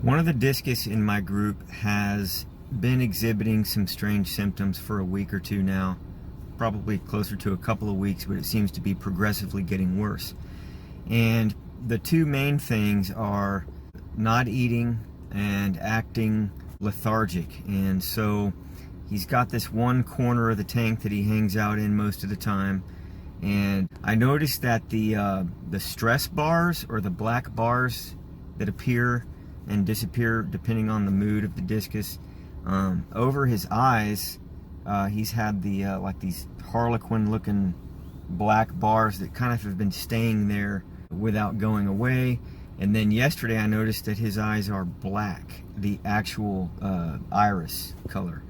One of the discus in my group has been exhibiting some strange symptoms for a week or two now, probably closer to a couple of weeks, but it seems to be progressively getting worse. And the two main things are not eating and acting lethargic. And so he's got this one corner of the tank that he hangs out in most of the time. And I noticed that the stress bars, or the black bars that appear and disappear depending on the mood of the discus, over his eyes, he's had the like these harlequin looking black bars that kind of have been staying there without going away. And then yesterday I noticed that his eyes are black, the actual iris color.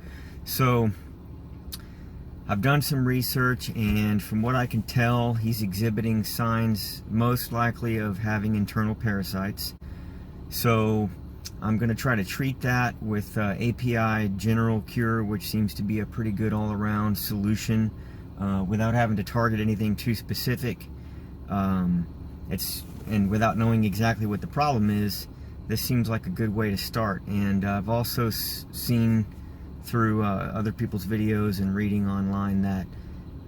So I've done some research, and from what I can tell, he's exhibiting signs most likely of having internal parasites. So I'm going to try to treat that with API General Cure, which seems to be a pretty good all-around solution without having to target anything too specific. And without knowing exactly what the problem is, this seems like a good way to start. And I've also seen through other people's videos and reading online that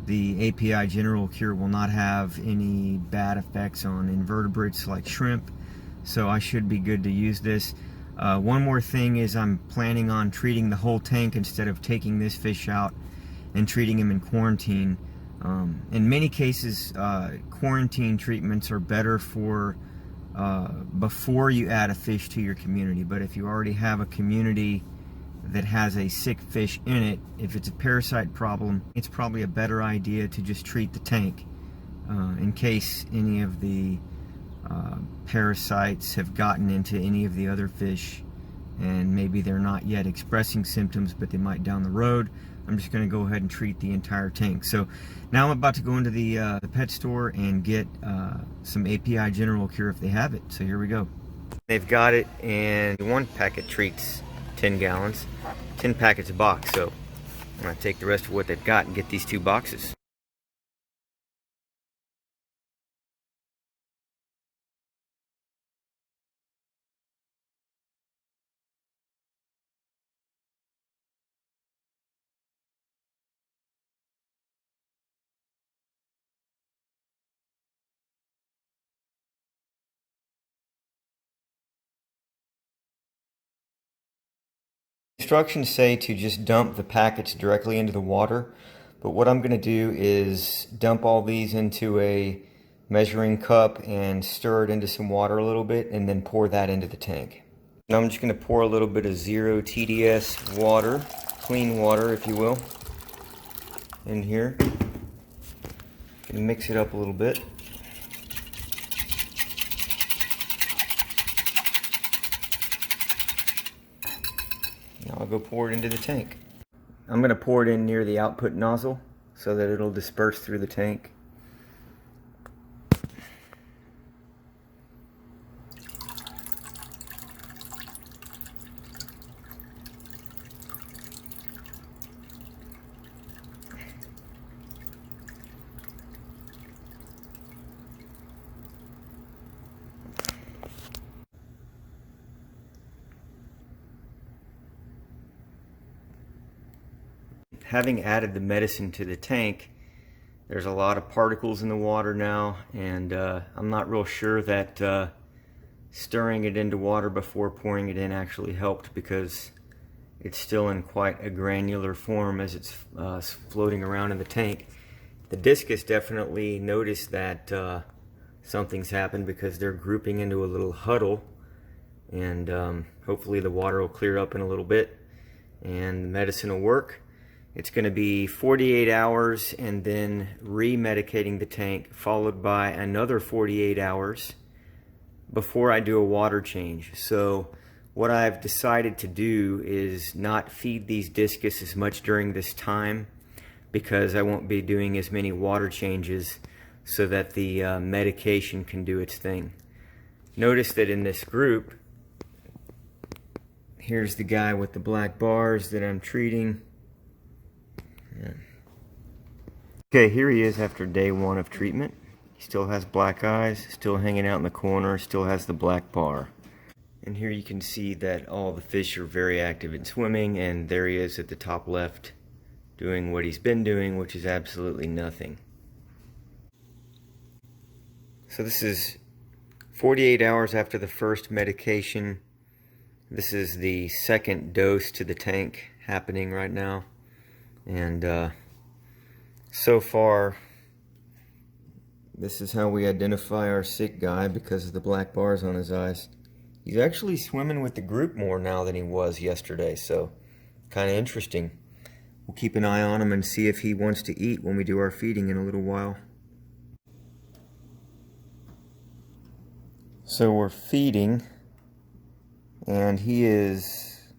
the API General Cure will not have any bad effects on invertebrates like shrimp, so I should be good to use this. One more thing is I'm planning on treating the whole tank instead of taking this fish out and treating him in quarantine. In many cases, quarantine treatments are better for before you add a fish to your community. But if you already have a community that has a sick fish in it, if it's a parasite problem, it's probably a better idea to just treat the tank in case any of the parasites have gotten into any of the other fish, and maybe they're not yet expressing symptoms, but they might down the road. I'm just going to go ahead and treat the entire tank. So now I'm about to go into the pet store and get some API General Cure if they have it. So here we go. They've got it, and one packet treats 10 gallons, 10 packets a box. So I'm going to take the rest of what they've got and get these 2 boxes. Instructions say to just dump the packets directly into the water, but what I'm going to do is dump all these into a measuring cup and stir it into some water a little bit, and then pour that into the tank. Now I'm just going to pour a little bit of 0 TDS water, clean water if you will, in here, and mix it up a little bit. Now I'll go pour it into the tank. I'm going to pour it in near the output nozzle so that it'll disperse through the tank. Having added the medicine to the tank, there's a lot of particles in the water now, and I'm not real sure that stirring it into water before pouring it in actually helped, because it's still in quite a granular form as it's floating around in the tank. The discus definitely noticed that something's happened, because they're grouping into a little huddle, and hopefully the water will clear up in a little bit and the medicine will work. It's going to be 48 hours and then re-medicating the tank, followed by another 48 hours before I do a water change. So what I've decided to do is not feed these discus as much during this time, because I won't be doing as many water changes, so that the medication can do its thing. Notice that in this group, here's the guy with the black bars that I'm treating. Okay, here he is after day 1 of treatment. He still has black eyes, still hanging out in the corner, still has the black bar. And here you can see that all the fish are very active in swimming, and there he is at the top left doing what he's been doing, which is absolutely nothing. So this is 48 hours after the first medication. This is the second dose to the tank happening right now. And so far, this is how we identify our sick guy because of the black bars on his eyes. He's actually swimming with the group more now than he was yesterday, so kind of interesting. We'll keep an eye on him and see if he wants to eat when we do our feeding in a little while. So we're feeding, and he is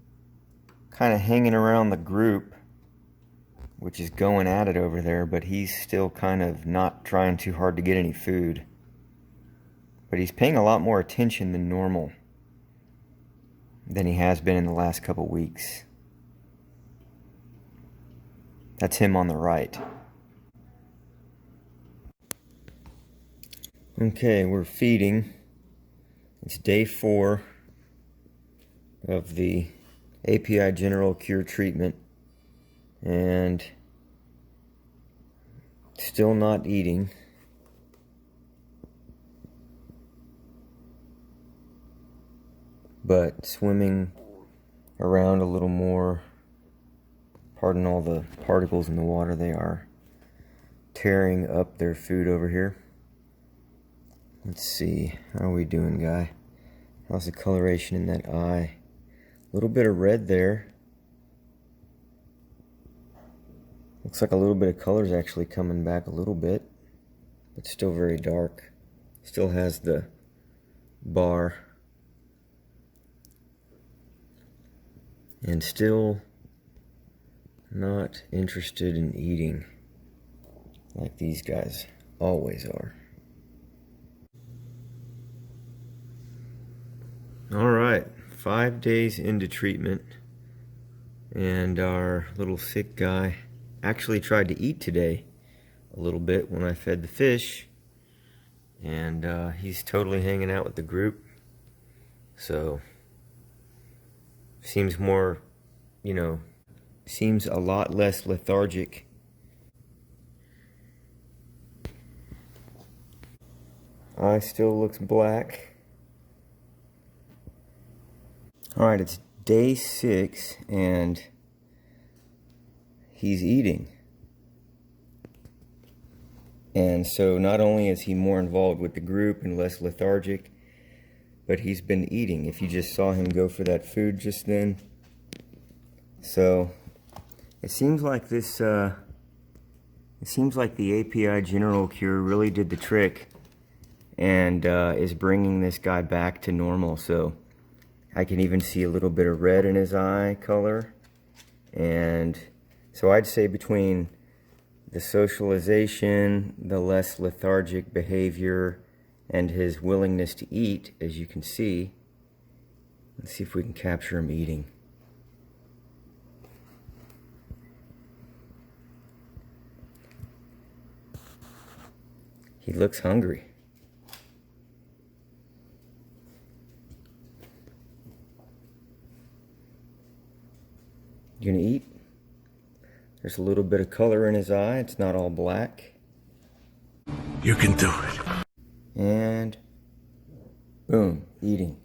kind of hanging around the group, which is going at it over there, but he's still kind of not trying too hard to get any food. But he's paying a lot more attention than normal, than he has been in the last couple weeks. That's him on the right. Okay, we're feeding. It's day 4 of the API General Cure treatment, and still not eating. But swimming around a little more. Pardon all the particles in the water, they are tearing up their food over here. Let's see, how are we doing, guy? How's the coloration in that eye? A little bit of red there. Looks like a little bit of color is actually coming back a little bit, but still very dark. Still has the bar. And still not interested in eating like these guys always are. Alright, 5 days into treatment, and our little sick guy actually tried to eat today a little bit when I fed the fish, and he's totally hanging out with the group. So seems more, seems a lot less lethargic. Eye still looks black. Alright, it's day 6 and he's eating. And so not only is he more involved with the group and less lethargic, but he's been eating. If you just saw him go for that food just then. So it seems like this, it seems like the API General Cure really did the trick and is bringing this guy back to normal. So I can even see a little bit of red in his eye color. And so I'd say between the socialization, the less lethargic behavior, and his willingness to eat, as you can see. Let's see if we can capture him eating. He looks hungry. You gonna eat? There's a little bit of color in his eye. It's not all black. You can do it. And boom, eating.